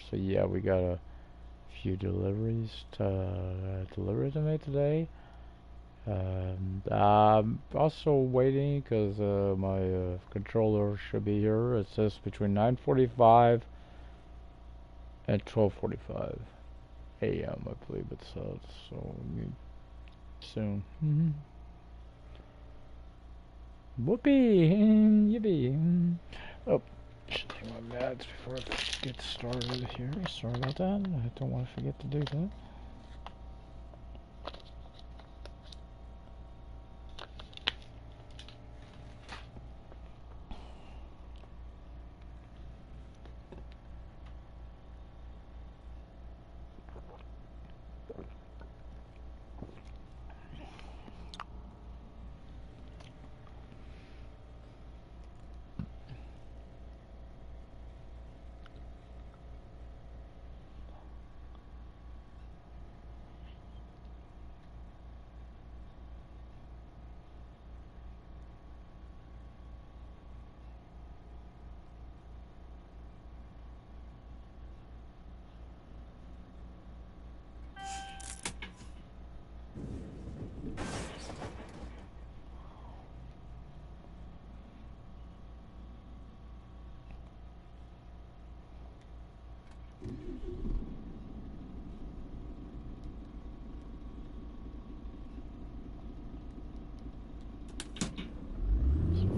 So yeah, we got a few deliveries to deliver to me today. I'm also waiting because my controller should be here. It says between 9:45 and 12:45 a.m. I believe it says. So soon. Whoopee! Yippee! Oh, should take my meds before I get started here. Sorry about that. I don't want to forget to do that.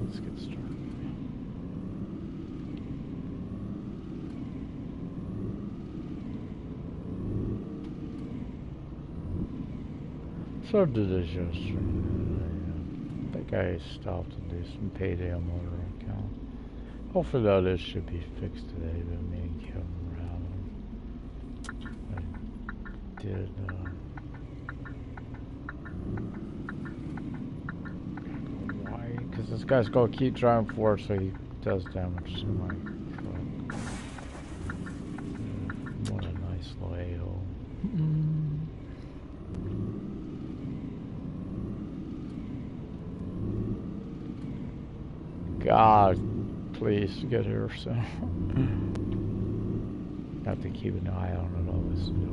Let's get started. So I did this yesterday. I think I stopped to do some payday on my account. Hopefully all this should be fixed today, but me and Kevin were having. I did, why? Because this guy's gonna keep driving forward so he does damage to my truck. What a nice little a-hole. God, please get here soon. Have to keep an eye on it all this door.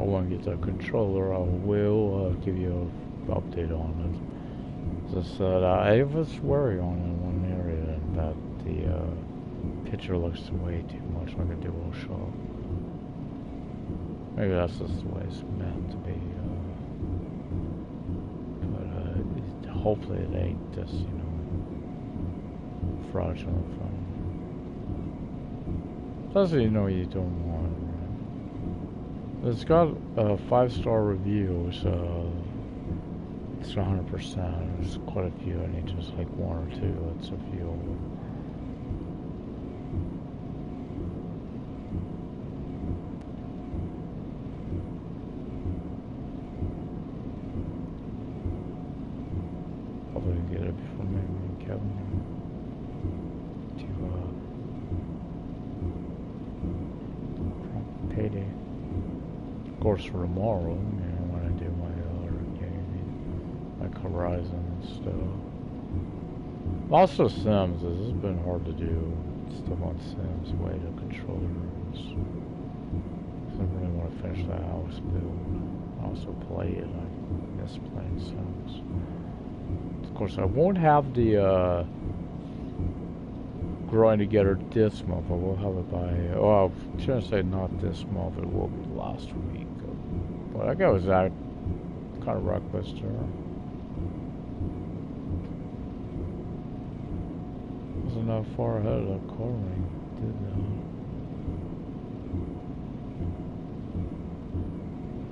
want to get the controller, I will give you an update on it. Just that I was worried on in one area that the picture looks way too much like a DualShock. Maybe that's just the way it's meant to be. But hopefully it ain't just, you know, fraudulent phone. Especially, you know, you don't want it, right? It's got 5-star reviews. It's 100%. There's quite a few. I need just like one or two. That's a few of them. Probably get it before me and Kevin to payday. Of course, for tomorrow, you know, when I do my other game, like Horizon and stuff. Also, Sims. This has been hard to do stuff on Sims. Way to controllers. I really want to finish that house build. I also play it. I miss playing Sims. Of course, I won't have the growing together this month. I will have it by. Oh, I shouldn't say not this month. It will be last week. But I guess was that kind of reckless there. Wasn't that far ahead of the calling, did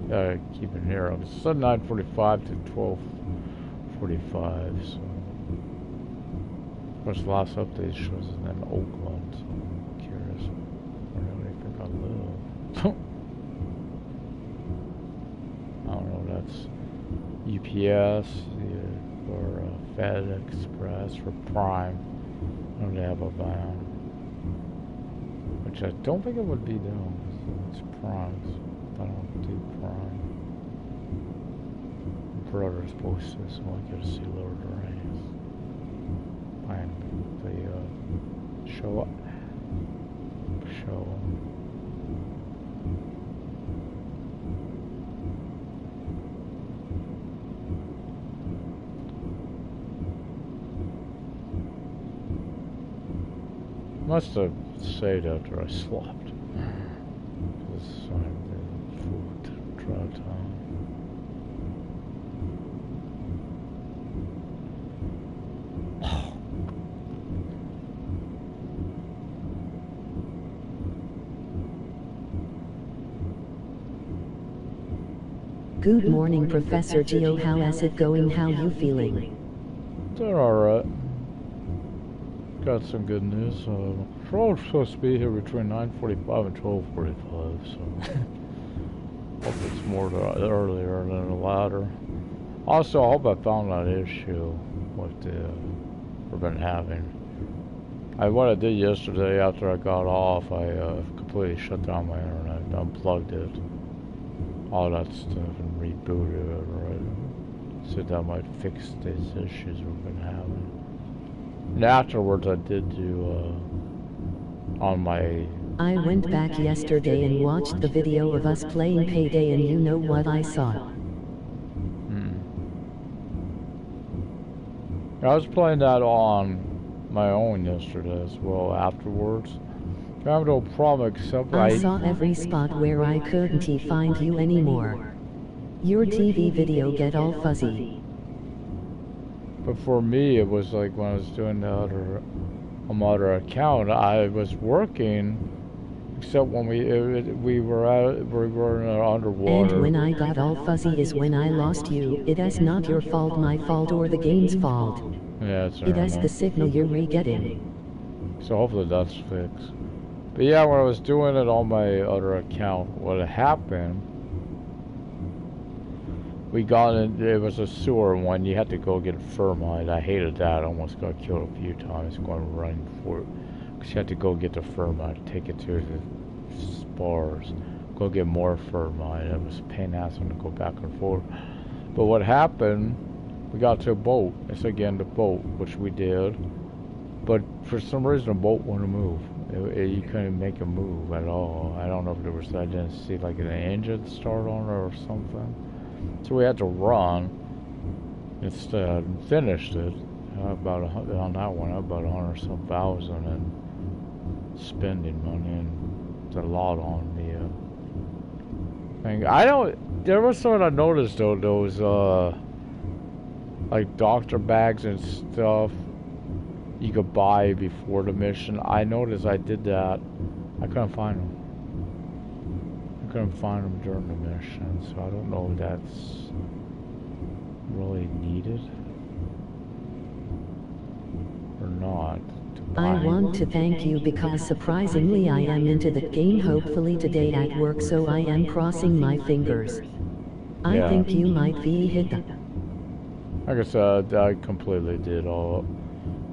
that? Yeah, keep it here. It said 9:45 to 12:45. So, of course, the last update shows it's in Oakland. So I'm curious where do they think I live? I don't know. That's UPS or FedEx Express or Prime. I know they have a van, which I don't think it would be them. It's Prime. I don't do Prime. My brother's posted, so I get to see Lord of the Rings. And they show up. Must have stayed after I slept. Because I had food to drive time. Good morning, Professor Geo. How is it going? How you feeling? They're alright. Got some good news. Patrol's supposed to be here between 9:45 and 12:45, so hope it's more earlier than the latter. Also, I hope I found that issue what we've been having. What I did yesterday after I got off, I completely shut down my internet, unplugged it, all that stuff, and rebooted it. Right? So that might fix these issues we've been having. And afterwards, I did do on my. I went back yesterday and watched the video of us playing Payday, and you know what I saw? I was playing that on my own yesterday as well. Afterwards, I have no problem except I saw every spot where I couldn't find you anymore. Your TV video get all fuzzy. But for me, it was like when I was doing the other account, I was working, except when we were underwater. And when I got all fuzzy is when I lost you. It is not your fault, my fault, or the game's fault. Yeah, it's it is the signal you're re-getting. So hopefully that's fixed. But yeah, when I was doing it on my other account, what happened? We got in, it was a sewer one, you had to go get thermite. I hated that, I almost got killed a few times going running for it. Because you had to go get the thermite, take it to the spars, go get more thermite. It was a pain in the ass to go back and forth. But what happened, we got to a boat. It's again the boat, which we did. But for some reason the boat wouldn't move. You couldn't make a move at all. I don't know if there was, I didn't see like an engine start on it or something. So we had to run instead, finished it. On that one, about 100 some thousand and spending money and a lot on the thing. There was something I noticed though, those like doctor bags and stuff you could buy before the mission. I noticed I did that. I couldn't find them. I couldn't find them during the mission, so I don't know if that's really needed or not. I want to thank you because surprisingly I am into the game hopefully today at work, so I am crossing my fingers. I think you might be hit. Like I said, I completely did all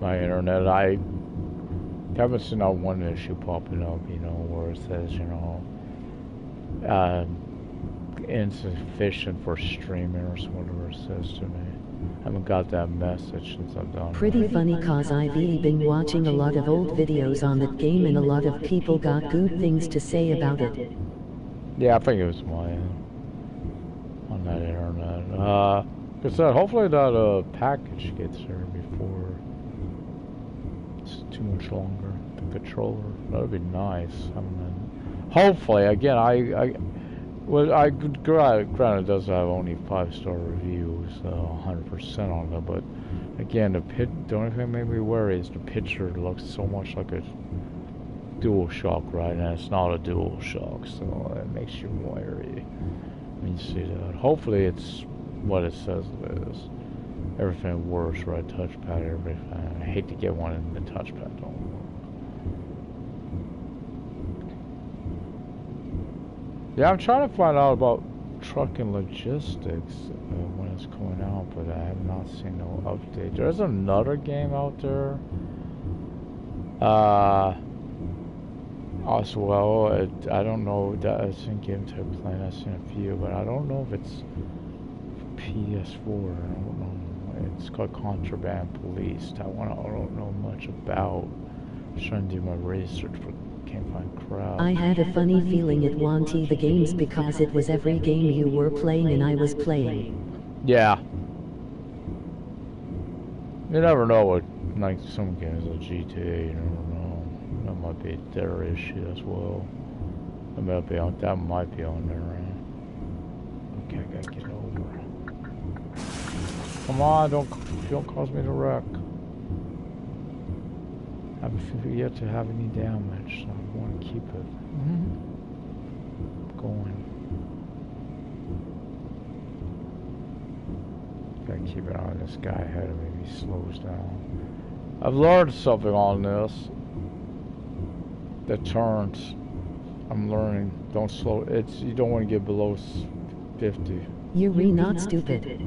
my internet. I haven't seen that one issue popping up, you know, where it says, you know, insufficient for streamers, whatever it says to me. I haven't got that message since I've done Pretty funny cause I've been watching a lot of old videos on that game and a lot of people got good things to say about it. Yeah, I think it was my on that internet. Like I said, hopefully that package gets there before it's too much longer. The controller, that would be nice. I mean, hopefully, again, granted it does have only 5-star reviews, 100% on them, but again, the only thing that made me worry is the picture looks so much like a DualShock, right? And it's not a DualShock, so it makes you wary when you see that. Hopefully it's what it says it is. Everything works, right? Touchpad, everything. I hate to get one and the touchpad don't work. Yeah, I'm trying to find out about trucking logistics when it's coming out, but I have not seen no update. There's another game out there as well. I don't know that I've seen game type playing. I've seen a few, but I don't know if it's PS4. I don't know. It's called Contraband Police. That one I don't know much about. I'm trying to do my research, but can't find crap. I had a funny feeling it wanted the games because it was every game you were playing and I was playing. Yeah. You never know what, like some games like GTA, you never know. That might be their issue as well. That might be on there, right? Okay, I gotta get over. Come on, don't cause me to wreck. I haven't yet to have any damage, so I want to keep it going. Gotta keep an eye on this guy ahead of me if he slows down. I've learned something on this. The turns. I'm learning. Don't slow. You don't want to get below 50. You're not stupid.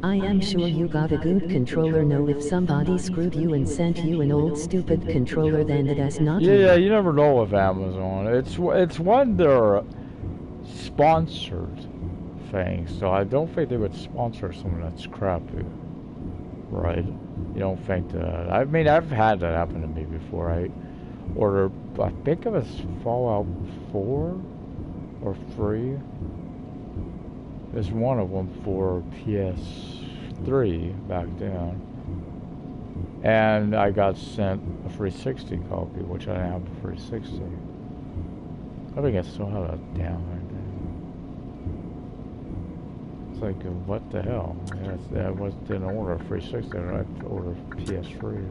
I am sure you got a good controller. No, if somebody screwed you and sent you an old stupid controller, then it has not. Yeah, you never know with Amazon. It's one they're sponsored thing, so I don't think they would sponsor someone that's crappy, right? You don't think that? I mean, I've had that happen to me before. I think it was Fallout 4 or 3. There's one of them for PS3 back then. And I got sent a 360 copy, which I didn't have a 360. I think I still have that down right there. It's like, what the hell? I didn't order a 360, I ordered a PS3.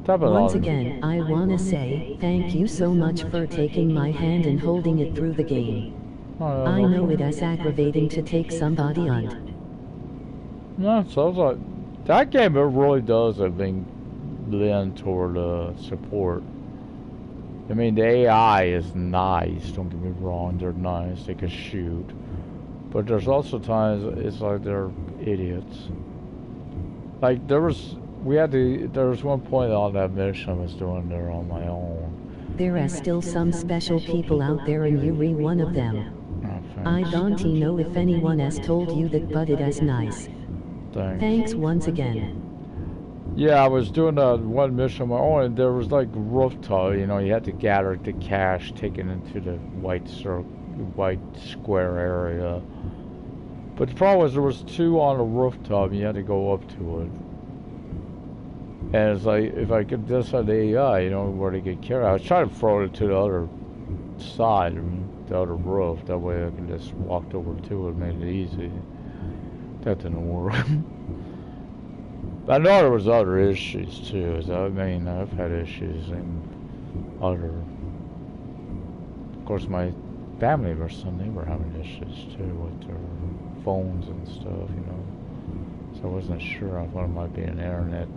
Once again, I wanna say, thank you so much for taking my hand and holding it through the game. I know it is aggravating to take somebody on. No, it sounds like that game. It really does, I think, lean toward support. I mean, the AI is nice. Don't get me wrong; they're nice. They can shoot, but there's also times it's like they're idiots. Like there was one point on that mission I was doing there on my own. There are still some special people out there, and you're one of them. I don't know if anyone has told you that, but it is nice. Thanks. Thanks once again. Yeah, I was doing one mission on my own, and there was like rooftop. You know, you had to gather the cash, take it into the white square area. But the problem was there was two on the rooftop, and you had to go up to it. And it's like, if I could decide the AI, you know, where to get carried, I was trying to throw it to the other side, the other roof. That way I could just walk over to it, made it easy. That didn't work. I know there was other issues too. I mean, I've had issues in other. Of course, my family or son, they were having issues too with their phones and stuff, you know. So I wasn't sure. I thought it might be an internet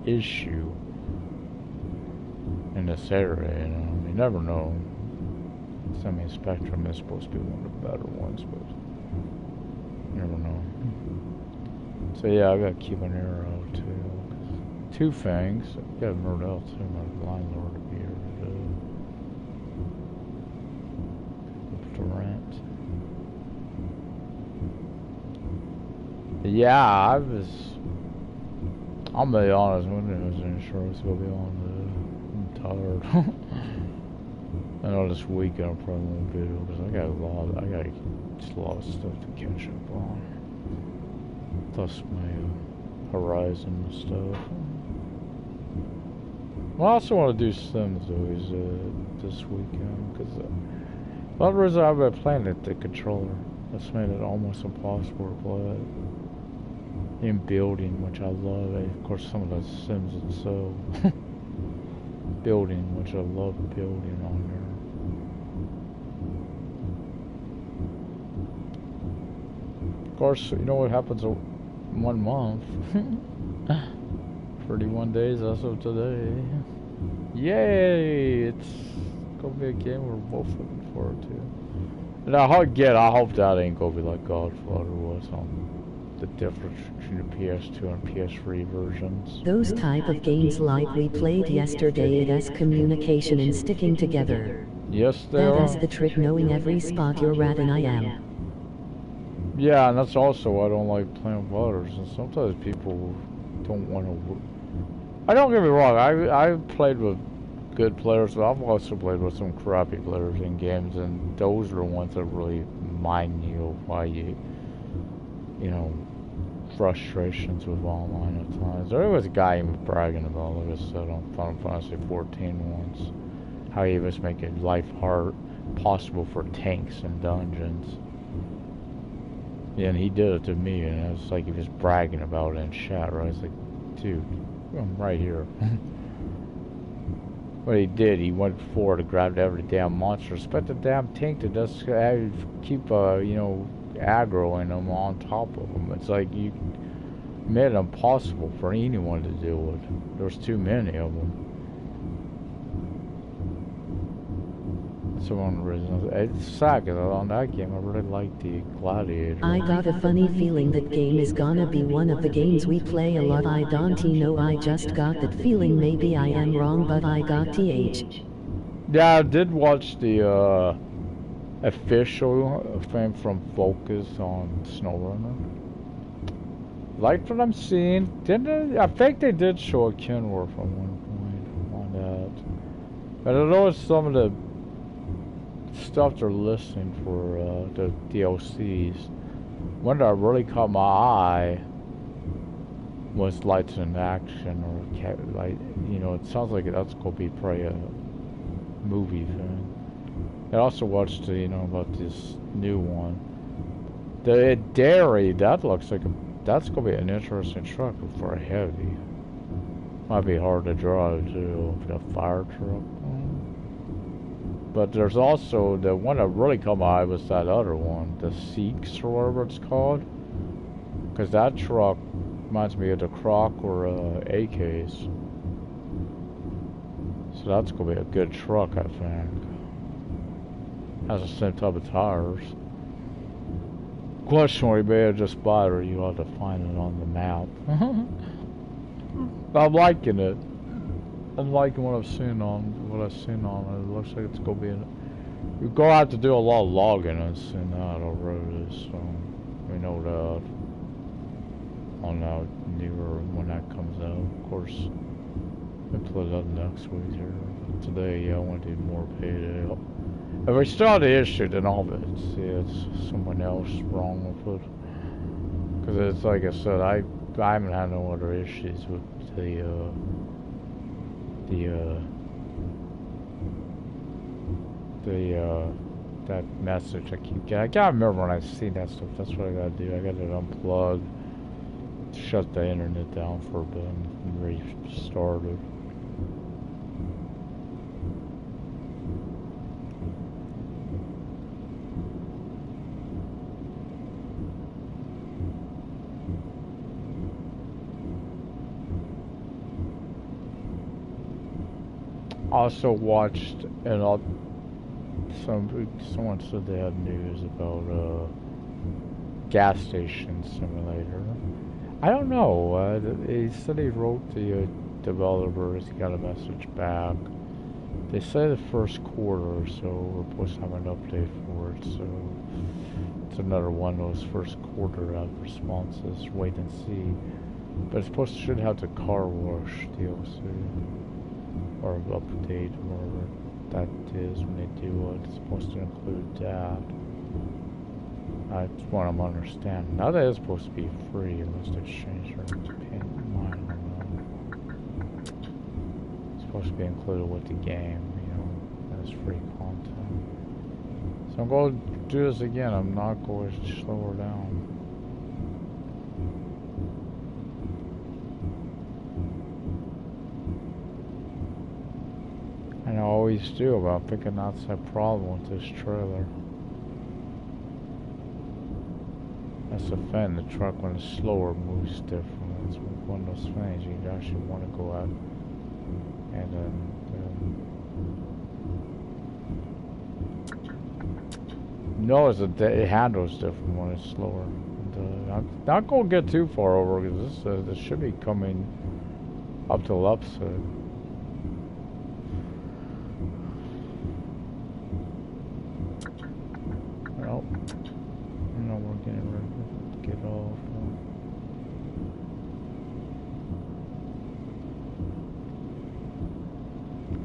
issue in this area, you know. You never know. Semi-Spectrum is supposed to be one of the better ones, but you never know. So yeah, I gotta keep an ear out too. Two things. I got word out too. My landlord to be here to rent. Yeah, I'm gonna be honest with you, his insurance will be on I'm tired. I know this weekend I probably won't be able because I got just a lot of stuff to catch up on. Plus my Horizon and stuff. Well, I also want to do Sims this weekend because a lot of the reason I've been playing it, the controller. That's made it almost impossible to play it. In building, which I love. Of course, some of the Sims itself. Building, which I love building on there. Of course, you know what happens in 1 month. 31 days as of today. Yay! It's gonna be a game we're both looking forward to. And I hope that ain't gonna be like Godfather was on the difference between the PS2 and PS3 versions. Those type of games like we played yesterday, it has communication and sticking together. Yes, they are. That is the trick, knowing every spot you're at, and I am. Yeah, and that's also why I don't like playing with others. And sometimes people don't want to. I don't get me wrong. I've played with good players, but I've also played with some crappy players in games, and those are the ones that really mind you of why you know, frustrations with online at times. There was a guy he was bragging about, like I said, on Final Fantasy 14 once, how he was making life hard possible for tanks and dungeons. Yeah, and he did it to me, and it was like he was bragging about it in chat, right? It's like, dude, I'm right here. What he did, he went forward to grab every damn monster, expect the damn tank to just keep, you know, aggroing them on top of them. It's like you made it impossible for anyone to do it. There's too many of them. That's one of the reasons. It's sad because on that game I really liked the Gladiator. I got a funny feeling that game is gonna be one of the games we play a lot. I don't know, I just got that feeling. Maybe I am wrong, but I got TH. Yeah, I did watch the official thing from Focus on SnowRunner. Liked what I'm seeing. I think they did show a Kenworth at one point on that. But I noticed some of the stuff they're listing for the DLCs. One that really caught my eye was Lights in Action, or like, you know, it sounds like that's gonna be probably a movie thing. I also watched, you know, about this new one. The Dairy, that looks like that's gonna be an interesting truck for a heavy. Might be hard to drive too, a fire truck. But there's also the one that really caught my eye was that other one, the Seeks or whatever it's called. Because that truck reminds me of the Croc or AKs. So that's gonna be a good truck, I think. Has the same type of tires. Question, we may have just bought it, or you ought to find it on the map. I'm liking it. I'm liking what I've seen on it. It looks like it's gonna be we're gonna have to do a lot of logging and seeing that already, so we know that. on out nearer when that comes out. Of course, we'll put it up next week here. Today, yeah, I want to do more payday. If we still have the issue, then all of it's someone else wrong with it. Because it's like I said, I haven't had no other issues with that message I keep getting. I gotta remember when I see that stuff. That's what I gotta do. I gotta unplug, shut the internet down for a bit, and restart it. Also watched, and someone said they have news about gas station simulator. I don't know. He said he wrote the developers, he got a message back. They say the first quarter, so we're supposed to have an update for it. So it's another one of those first quarter responses. Wait and see. But it's should have the car wash DLC. Or update, whatever that is when they do it. It's supposed to include that. That's what I'm understanding. Now that it's supposed to be free unless they change their mind on that. It's supposed to be included with the game, you know, as free content. So I'm going to do this again. I'm not going to slow her down. And I always do, but I'm thinking that's a problem with this trailer. That's the thing, the truck when it's slower moves different. It's one of those things you actually want to go out and notice that it handles different when it's slower. And, I'm not going to get too far over because this should be coming up to Leipzig. Well, no, we're getting ready to get off.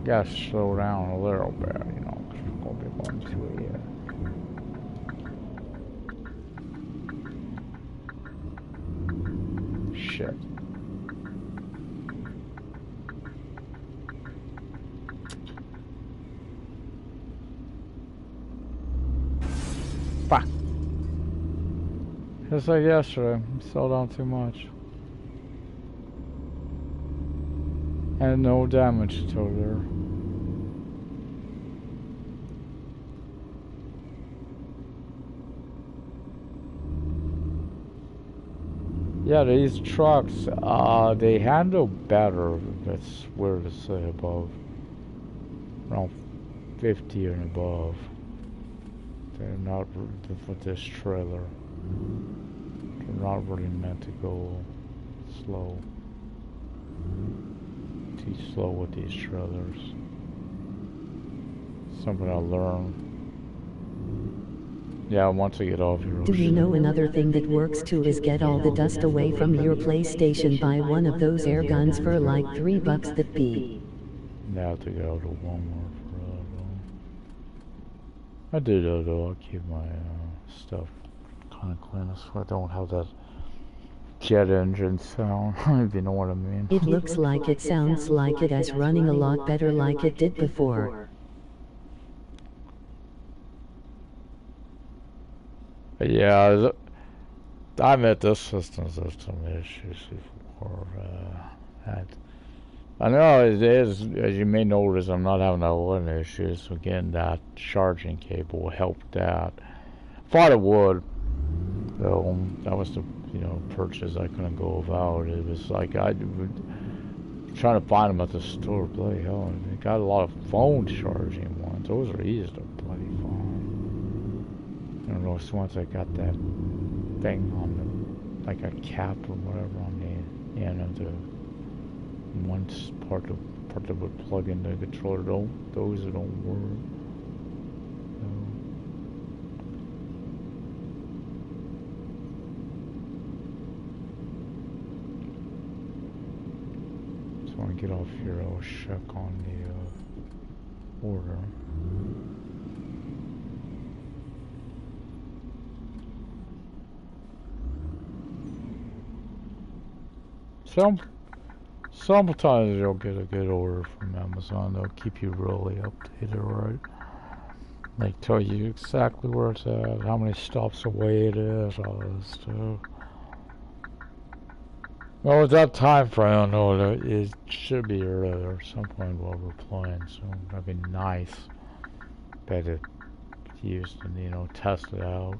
Gotta slow down a little bit, you know, because we're going to be going to it. Shit. Fuck. Just like yesterday, we slowed down too much. And no damage to her. Yeah, these trucks, they handle better. That's weird to say above. Around 50 and above. They're not, with this trailer. They're not really meant to go slow. Too slow with these trailers. Something I learned. Yeah, once I get off here. Do you know another thing that works too is get all the dust away from your PlayStation. Buy one of those air guns for like $3 that be. I have to go to Walmart for that. I do though. I keep my stuff kind of clean so I don't have that jet engine sound, if you know what I mean. It looks like it sounds like it is running a lot better like it did before. Yeah, I admit this system's had some issues before. I know it is, as you may notice, I'm not having a lot of issues. So again, that charging cable helped that. Thought it would. So that was the purchase I couldn't go without. It was like I trying to find them at the store. Bloody hell, they got a lot of phone charging ones. Those are easy to bloody find. I don't know, so once I got that thing on the, like a cap or whatever on the end of the one part that would plug in the controller, those don't work. when I get off here, I'll check on the order. Sometimes you'll get a good order from Amazon. They'll keep you really updated, right? They tell you exactly where it's at, how many stops away it is, all this stuff. Well, with that time frame, I know it should be earlier at some point while we're playing, so that'd be nice. Better use and, you know, test it out.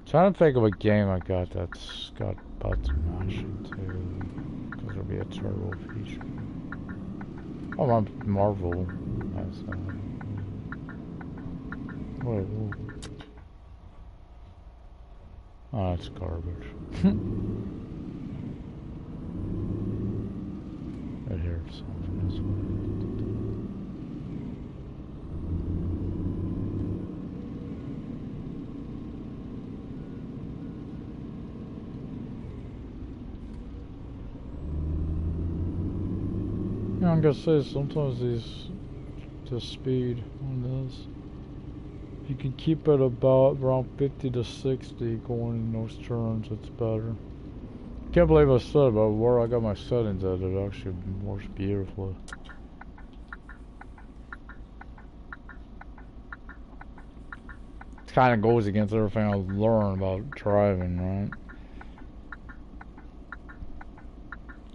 Trying to think of a game I got that's got button mashing too, because there'll be a turbo feature. Oh, my Marvel has that. Wait, whoa. Oh, that's garbage. I hear something this way. Yeah, I'm gonna say sometimes the speed on this, you can keep it about around 50 to 60 going in those turns. It's better. Can't believe I said about where I got my settings at. It actually works beautifully. It kind of goes against everything I learned about driving, right?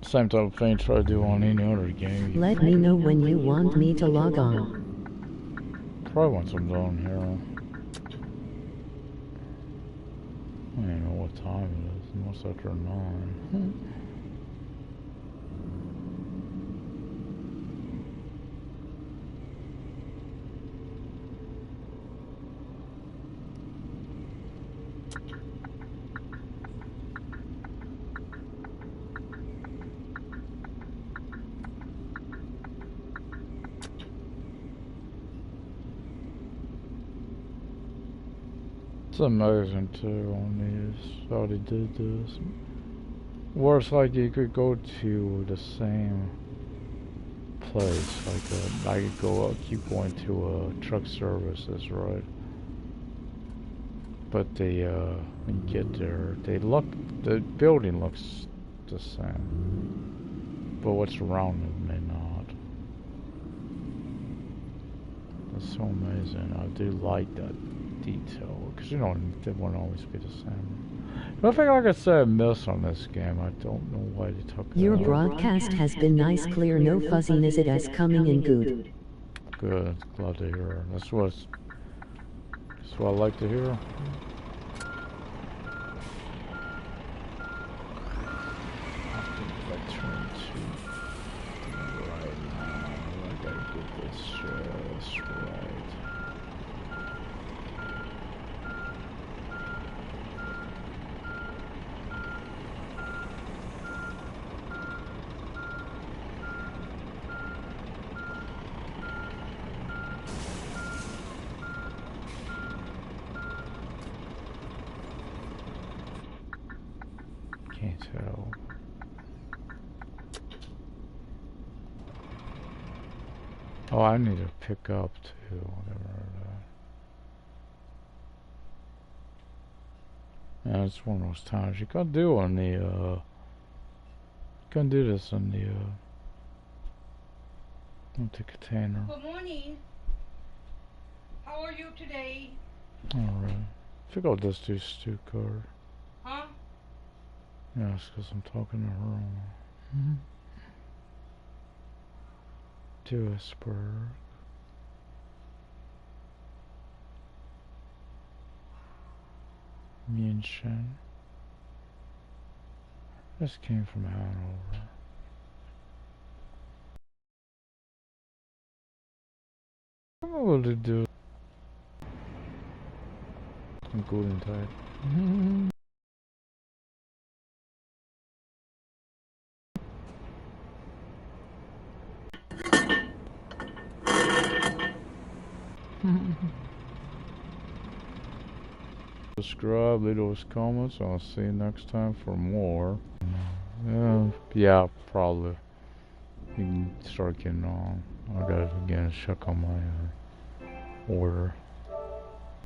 Same type of thing try to do on any other game. Let me know when you want me to log on. Probably once I'm done here. I don't even know what time it is. Most after 9. It's amazing too on these how they did this. Where it's like you could go to the same place, like I could go keep going to truck services, right? But they when you get there, the building looks the same, but what's around it may not. That's so amazing. I do like that detail, because you know they won't always be the same. But I think, like I said, I miss on this game. I don't know why they took it Your out. broadcast has been nice, clear, no fuzziness. It is coming in good. Good, glad to hear. That's what I like to hear. I think if I turn to right now, I gotta get this just right. Can't tell. Oh, I need to pick up too, whatever. Yeah, it's one of those times you can't do on the, can't do this on the, empty container. Good morning. How are you today? Alright. I think I'll just do Stu card. Huh? Yeah, it's because I'm talking to her. Duisburg. München. This came from Hannover. I'm able to do some golden type. Subscribe, leave those comments. I'll see you next time for more. Yeah, probably. You can start getting on. I gotta again check on my order.